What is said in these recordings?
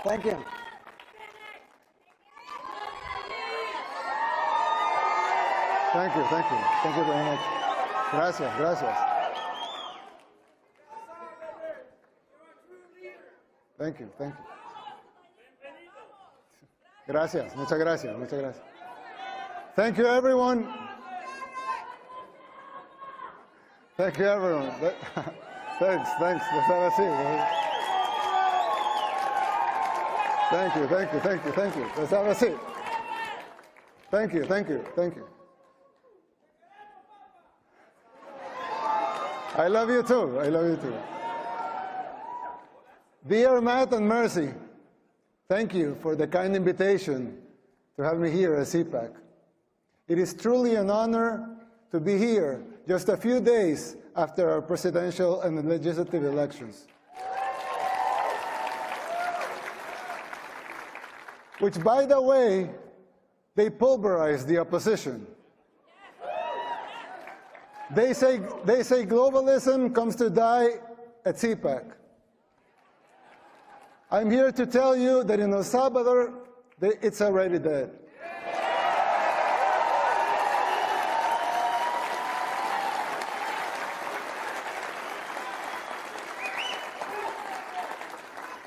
Thank you. Thank you, thank you. Thank you very much. Gracias, gracias. Thank you, thank you. Gracias, muchas gracias, muchas gracias. Thank you, everyone. Thank you, everyone. Thanks. Let's have a seat. Thank you. Let's have a seat. Thank you. I love you too. Dear Matt and Mercy, thank you for the kind invitation to have me here at CPAC. It is truly an honor to be here just a few days after our presidential and legislative elections, which, by the way, they pulverized the opposition. They say globalism comes to die at CPAC. I'm here to tell you that in El Salvador, it's already dead.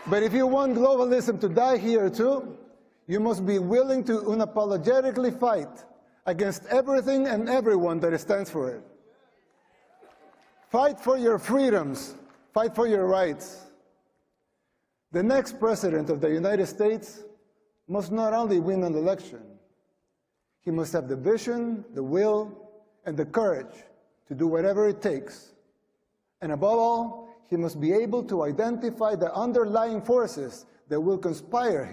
But if you want globalism to die here too, you must be willing to unapologetically fight against everything and everyone that stands for it. Fight for your freedoms. Fight for your rights. The next president of the United States must not only win an election, he must have the vision, the will, and the courage to do whatever it takes. And above all, he must be able to identify the underlying forces that will conspire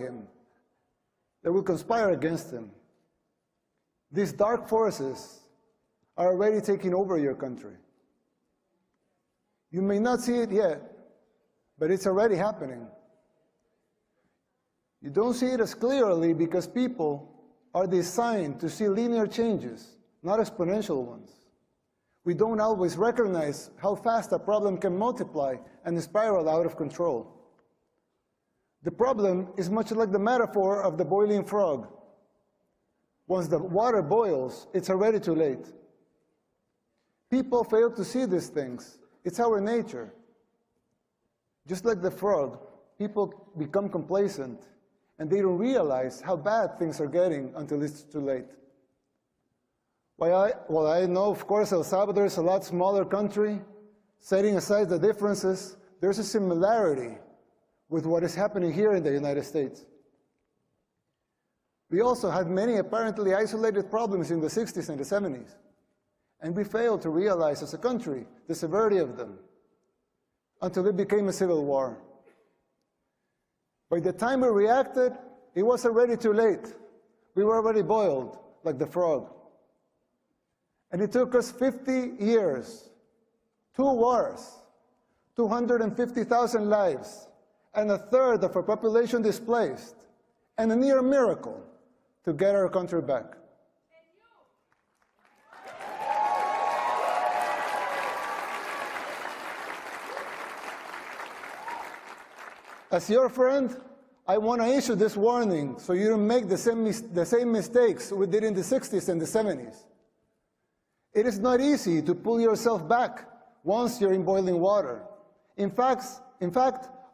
against him. These dark forces are already taking over your country. You may not see it yet, but it's already happening. You don't see it as clearly because people are designed to see linear changes, not exponential ones. We don't always recognize how fast a problem can multiply and spiral out of control. The problem is much like the metaphor of the boiling frog. Once the water boils, it's already too late. People fail to see these things. It's our nature. Just like the frog, people become complacent, and they don't realize how bad things are getting until it's too late. While I know, of course, El Salvador is a lot smaller country, setting aside the differences, there's a similarity with what is happening here in the United States. We also had many apparently isolated problems in the 60s and the 70s, and we failed to realize as a country the severity of them until it became a civil war. By the time we reacted, it was already too late. We were already boiled like the frog. And it took us 50 years, 2 wars, 250,000 lives, and a third of our population displaced, and a near miracle to get our country back. As your friend, I want to issue this warning so you don't make the same mistakes we did in the 60s and the 70s. It is not easy to pull yourself back once you're in boiling water. In fact,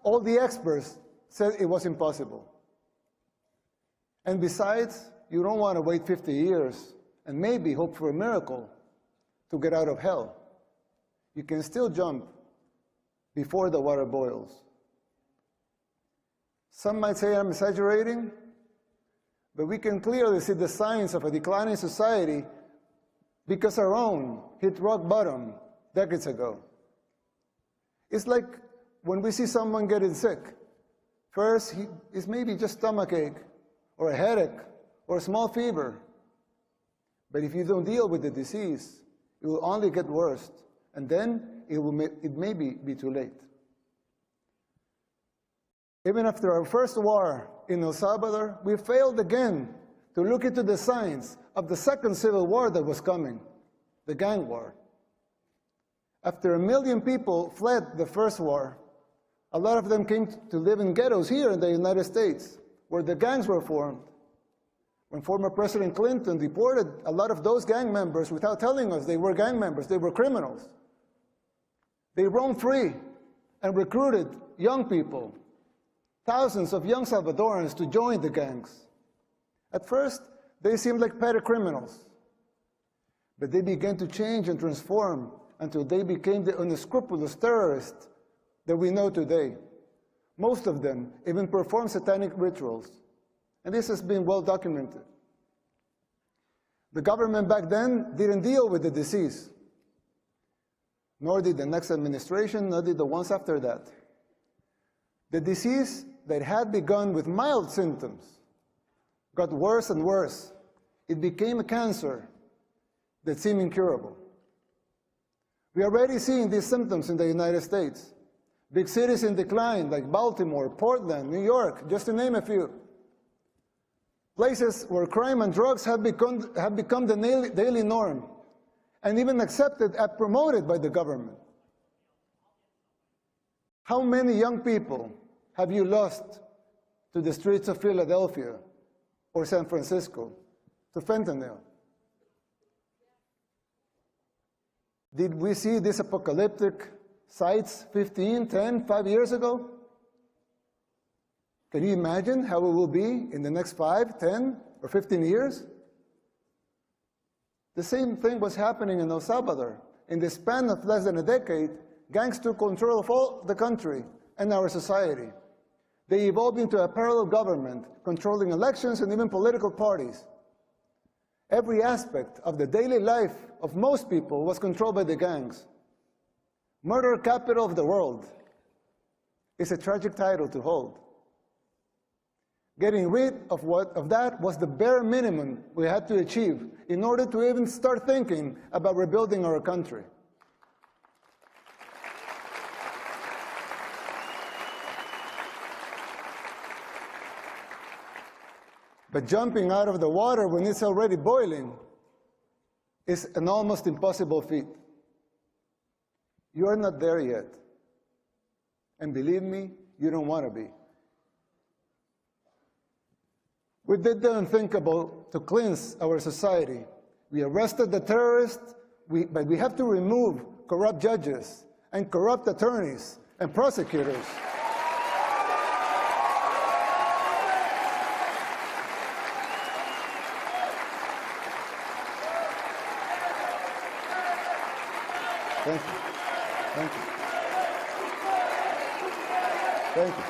all the experts said it was impossible. And besides, you don't want to wait 50 years and maybe hope for a miracle to get out of hell. You can still jump before the water boils. Some might say I'm exaggerating, but we can clearly see the signs of a declining society because our own hit rock bottom decades ago. It's like when we see someone getting sick. First, it's maybe just stomachache or a headache, or a small fever. But if you don't deal with the disease, it will only get worse, and then it may be too late. Even after our first war in El Salvador, we failed again to look into the signs of the second civil war that was coming, the gang war. After 1 million people fled the first war, a lot of them came to live in ghettos here in the United States, where the gangs were formed. When former President Clinton deported a lot of those gang members without telling us they were gang members, they were criminals. They roamed free and recruited young people, thousands of young Salvadorans, to join the gangs. At first, they seemed like petty criminals, but they began to change and transform until they became the unscrupulous terrorists that we know today. Most of them even perform satanic rituals, and this has been well documented. The government back then didn't deal with the disease, nor did the next administration, nor did the ones after that. The disease that had begun with mild symptoms got worse and worse. It became a cancer that seemed incurable. We are already seeing these symptoms in the United States. Big cities in decline, like Baltimore, Portland, New York, just to name a few. Places where crime and drugs have become the daily norm, and even accepted and promoted by the government. How many young people have you lost to the streets of Philadelphia or San Francisco, to fentanyl? Did we see these apocalyptic sights 15, 10, 5 years ago? Can you imagine how it will be in the next 5, 10, or 15 years? The same thing was happening in El Salvador. In the span of less than a decade, gangs took control of all the country and our society. They evolved into a parallel government, controlling elections and even political parties. Every aspect of the daily life of most people was controlled by the gangs. Murder capital of the world is a tragic title to hold. Getting rid of that was the bare minimum we had to achieve in order to even start thinking about rebuilding our country. But jumping out of the water when it's already boiling is an almost impossible feat. You are not there yet. And believe me, you don't want to be. We didn't think about to cleanse our society. We arrested the terrorists, but we have to remove corrupt judges and corrupt attorneys and prosecutors. Thank you. Thank you. Thank you.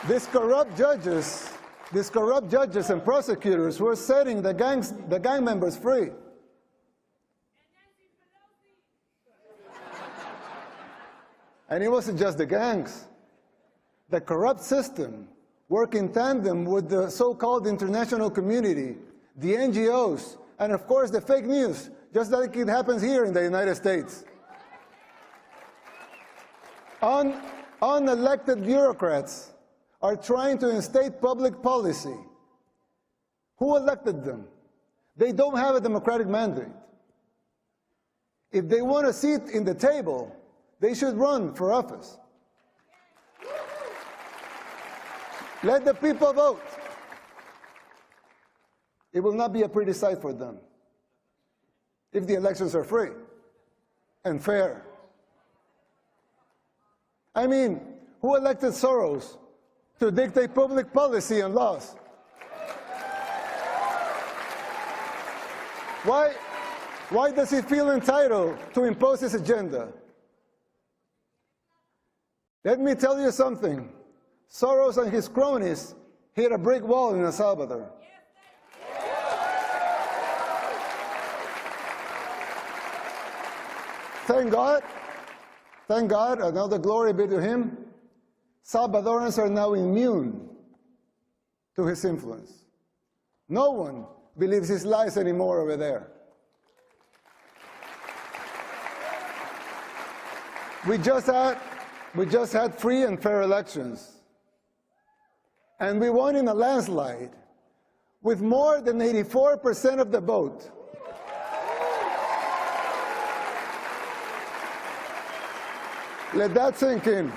These corrupt judges and prosecutors were setting the gang members free. And it wasn't just the gangs. The corrupt system worked in tandem with the so-called international community, the NGOs, and of course the fake news, just like it happens here in the United States. Unelected bureaucrats are trying to instate public policy. Who elected them? They don't have a democratic mandate. If they want a seat in the table, they should run for office. Let the people vote. It will not be a pretty sight for them if the elections are free and fair. I mean, who elected Soros to dictate public policy and laws? Why does he feel entitled to impose his agenda? Let me tell you something. Soros and his cronies hit a brick wall in El Salvador. Thank God, and all the glory be to him, Salvadorans are now immune to his influence. No one believes his lies anymore over there. We just had free and fair elections, and we won in a landslide with more than 84% of the vote. Let that sink in.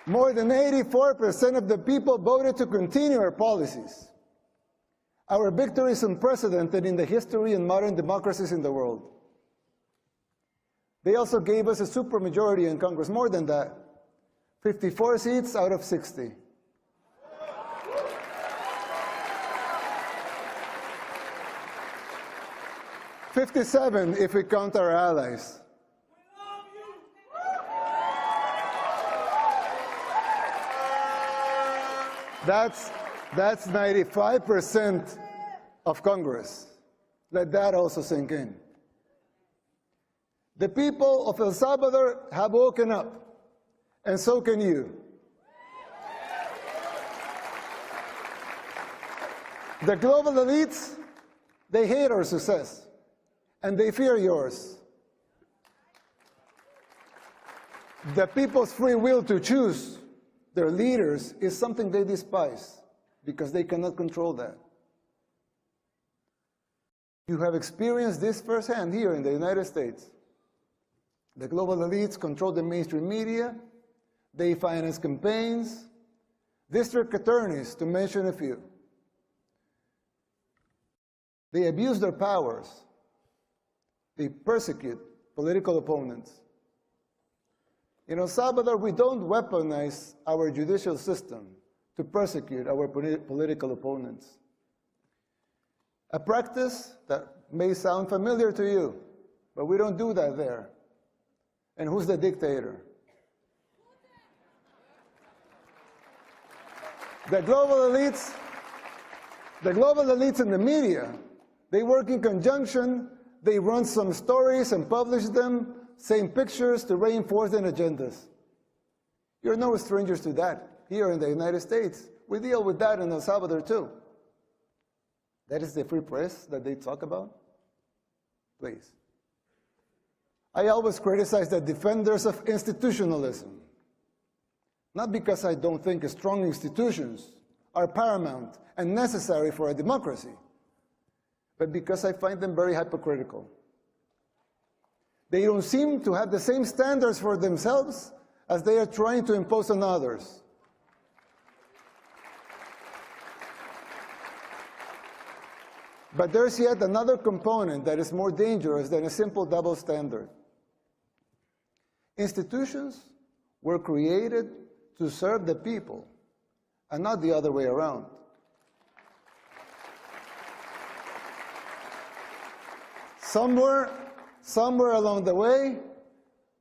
More than 84% of the people voted to continue our policies. Our victory is unprecedented in the history and modern democracies in the world. They also gave us a supermajority in Congress, more than that, 54 seats out of 60. "57 if we count our allies. That's 95% of Congress. Let that also sink in. The people of El Salvador have woken up, and so can you. The global elites, they hate our success, and they fear yours. The people's free will to choose their leaders is something they despise because they cannot control that. You have experienced this firsthand here in the United States. The global elites control the mainstream media, they finance campaigns, district attorneys, to mention a few. They abuse their powers. They persecute political opponents. In El Salvador, we don't weaponize our judicial system to persecute our political opponents. A practice that may sound familiar to you, but we don't do that there. And who's the dictator? The global elites in the media, they work in conjunction, they run some stories and publish them, same pictures to reinforce their agendas. You're no strangers to that here in the United States. We deal with that in El Salvador too. That is the free press that they talk about? Please. I always criticize the defenders of institutionalism, not because I don't think strong institutions are paramount and necessary for a democracy, but because I find them very hypocritical. They don't seem to have the same standards for themselves as they are trying to impose on others. But there's yet another component that is more dangerous than a simple double standard. Institutions were created to serve the people, and not the other way around. Somewhere along the way,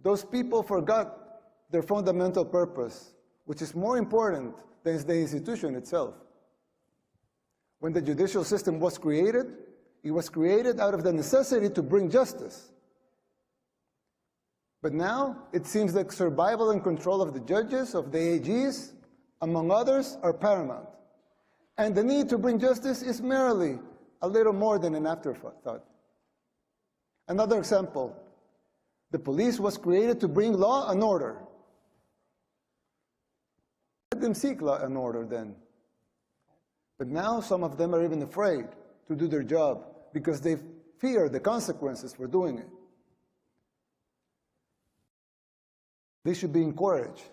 those people forgot their fundamental purpose, which is more important than the institution itself. When the judicial system was created, it was created out of the necessity to bring justice. But now, it seems like survival and control of the judges, of the AGs, among others, are paramount. And the need to bring justice is merely a little more than an afterthought. Another example, the police was created to bring law and order. Let them seek law and order then. But now some of them are even afraid to do their job because they fear the consequences for doing it. They should be encouraged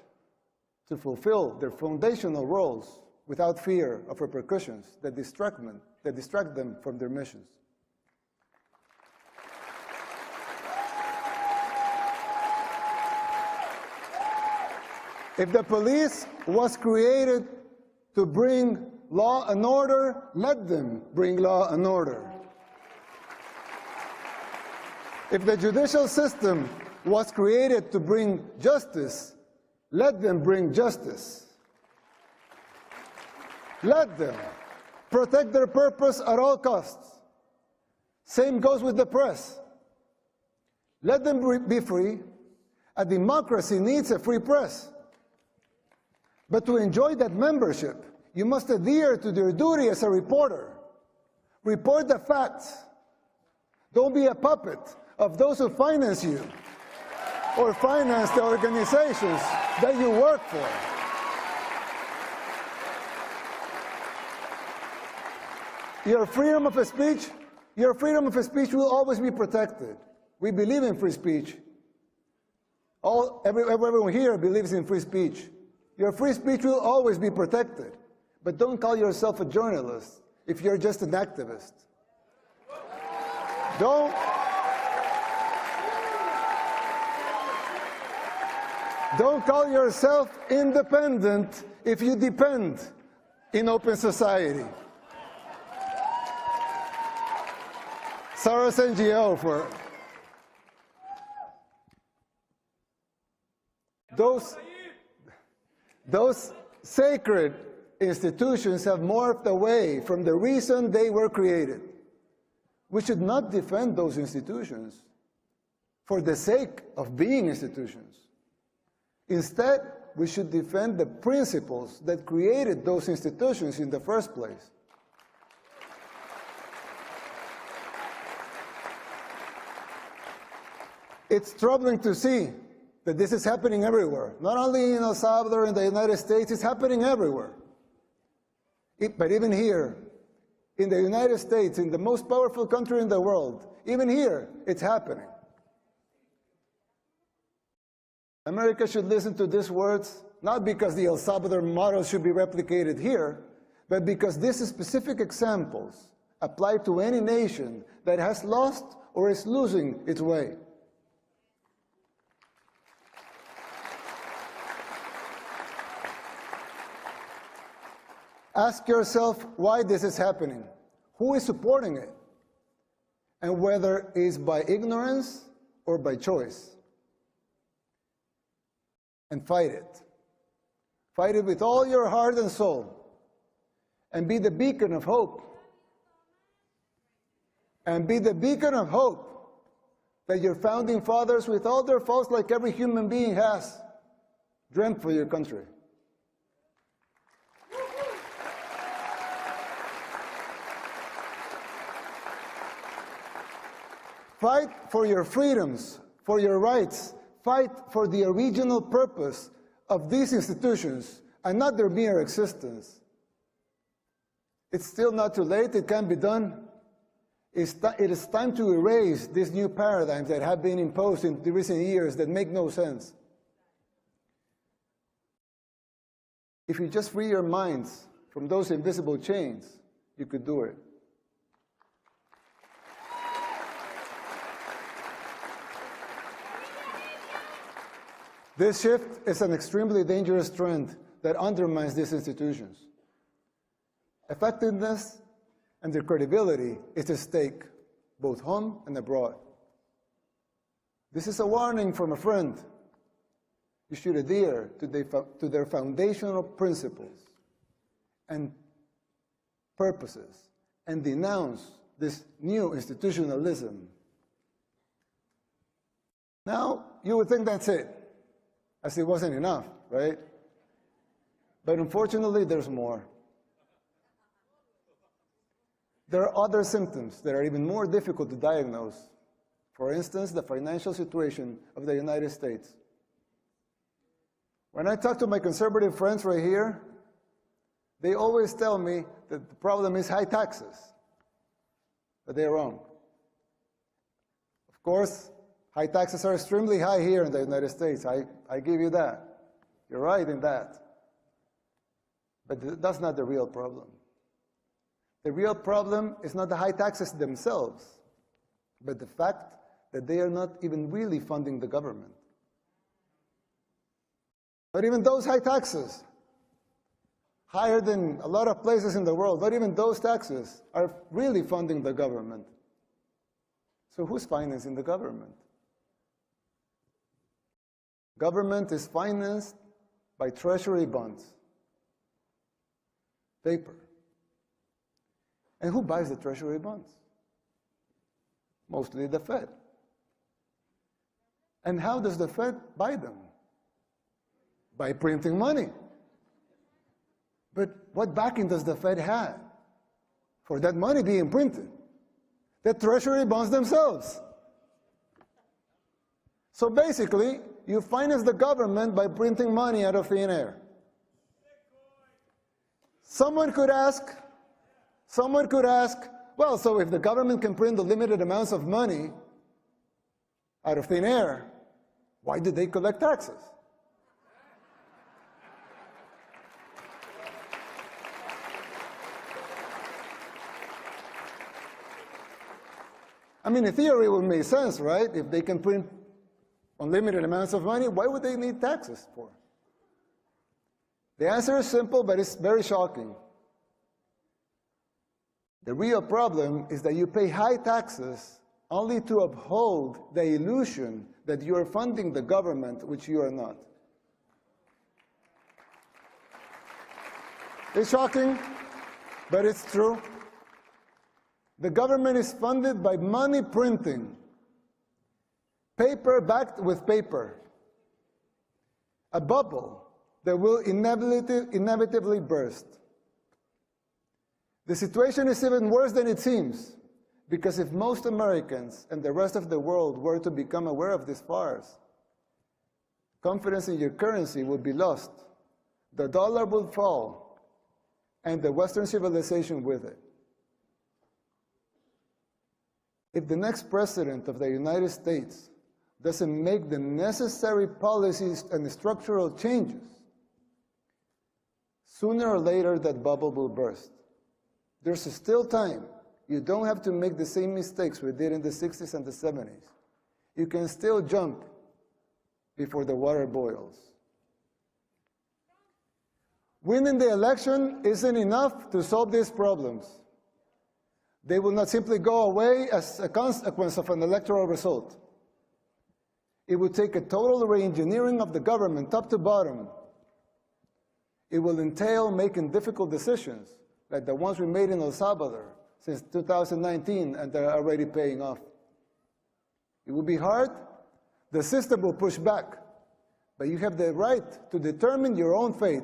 to fulfill their foundational roles without fear of repercussions that distract them from their missions. If the police was created to bring law and order, let them bring law and order. If the judicial system was created to bring justice, let them bring justice. Let them protect their purpose at all costs. Same goes with the press. Let them be free. A democracy needs a free press. But to enjoy that membership, You must adhere to your duty as a reporter. Report the facts. Don't be a puppet of those who finance you or finance the organizations that you work for. Your freedom of speech will always be protected. We believe in free speech. Everyone here believes in free speech. Your free speech will always be protected. But don't call yourself a journalist if you're just an activist. Don't call yourself independent if you depend in open society. Soros NGO for those sacred institutions have morphed away from the reason they were created. We should not defend those institutions for the sake of being institutions. Instead, we should defend the principles that created those institutions in the first place. It's troubling to see that this is happening everywhere. Not only in El Salvador, in the United States, it's happening everywhere. But even here, in the United States, in the most powerful country in the world, even here, it's happening. America should listen to these words, not because the El Salvador model should be replicated here, but because these specific examples apply to any nation that has lost or is losing its way. Ask yourself why this is happening, who is supporting it, and whether it is by ignorance or by choice. And fight it. Fight it with all your heart and soul, and be the beacon of hope. And be the beacon of hope that your founding fathers, with all their faults like every human being has, dreamt for your country. Fight for your freedoms, for your rights. Fight for the original purpose of these institutions and not their mere existence. It's still not too late. It can be done. It is time to erase these new paradigms that have been imposed in the recent years that make no sense. If you just free your minds from those invisible chains, you could do it. This shift is an extremely dangerous trend that undermines these institutions. Effectiveness and their credibility is at stake, both home and abroad. This is a warning from a friend. You should adhere to their foundational principles and purposes and denounce this new institutionalism. Now, you would think that's it. As it wasn't enough, right? But unfortunately, there's more. There are other symptoms that are even more difficult to diagnose. For instance, the financial situation of the United States. When I talk to my conservative friends right here, they always tell me that the problem is high taxes. But they're wrong. Of course, high taxes are extremely high here in the United States. I give you that. You're right in that. But that's not the real problem. The real problem is not the high taxes themselves, but the fact that they are not even really funding the government. Not even those high taxes, higher than a lot of places in the world, not even those taxes are really funding the government. So who's financing the government? Government is financed by treasury bonds, paper. And who buys the treasury bonds? Mostly the Fed. And how does the Fed buy them? By printing money. But what backing does the Fed have for that money being printed? The Treasury bonds themselves. So basically, you finance the government by printing money out of thin air. Someone could ask, well, so if the government can print unlimited amounts of money out of thin air, why did they collect taxes? I mean, in theory, it would make sense, right? If they can print unlimited amounts of money, why would they need taxes for? The answer is simple, but it's very shocking. The real problem is that you pay high taxes only to uphold the illusion that you are funding the government, which you are not. It's shocking, but it's true. The government is funded by money printing, paper backed with paper, a bubble that will inevitably burst. The situation is even worse than it seems, because if most Americans and the rest of the world were to become aware of this farce, confidence in your currency would be lost, the dollar would fall, and the Western civilization with it. If the next president of the United States doesn't make the necessary policies and structural changes, sooner or later that bubble will burst. There's still time. You don't have to make the same mistakes we did in the 60s and the 70s. You can still jump before the water boils. Winning the election isn't enough to solve these problems. They will not simply go away as a consequence of an electoral result. It would take a total re-engineering of the government, top to bottom. It will entail making difficult decisions, like the ones we made in El Salvador since 2019, and they're already paying off. It will be hard. The system will push back, but you have the right to determine your own fate.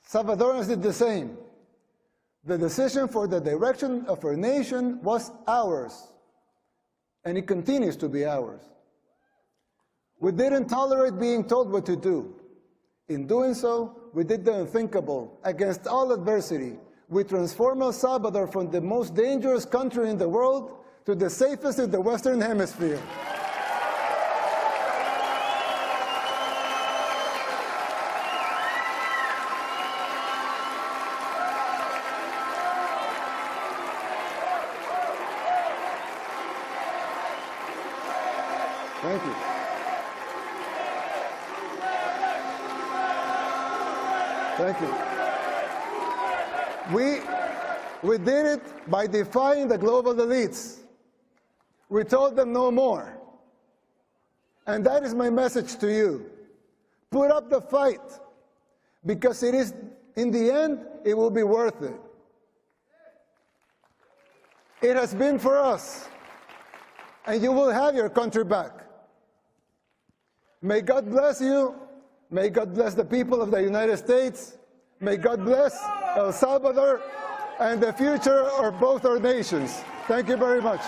Salvadorans did the same. The decision for the direction of our nation was ours, and it continues to be ours. We didn't tolerate being told what to do. In doing so, we did the unthinkable. Against all adversity, we transformed El Salvador from the most dangerous country in the world to the safest in the Western Hemisphere. Thank you. Thank you. We did it by defying the global elites. We told them no more. And that is my message to you. Put up the fight, because it is, in the end, it will be worth it. It has been for us, and you will have your country back. May God bless you. May God bless the people of the United States. May God bless El Salvador and the future of both our nations. Thank you very much.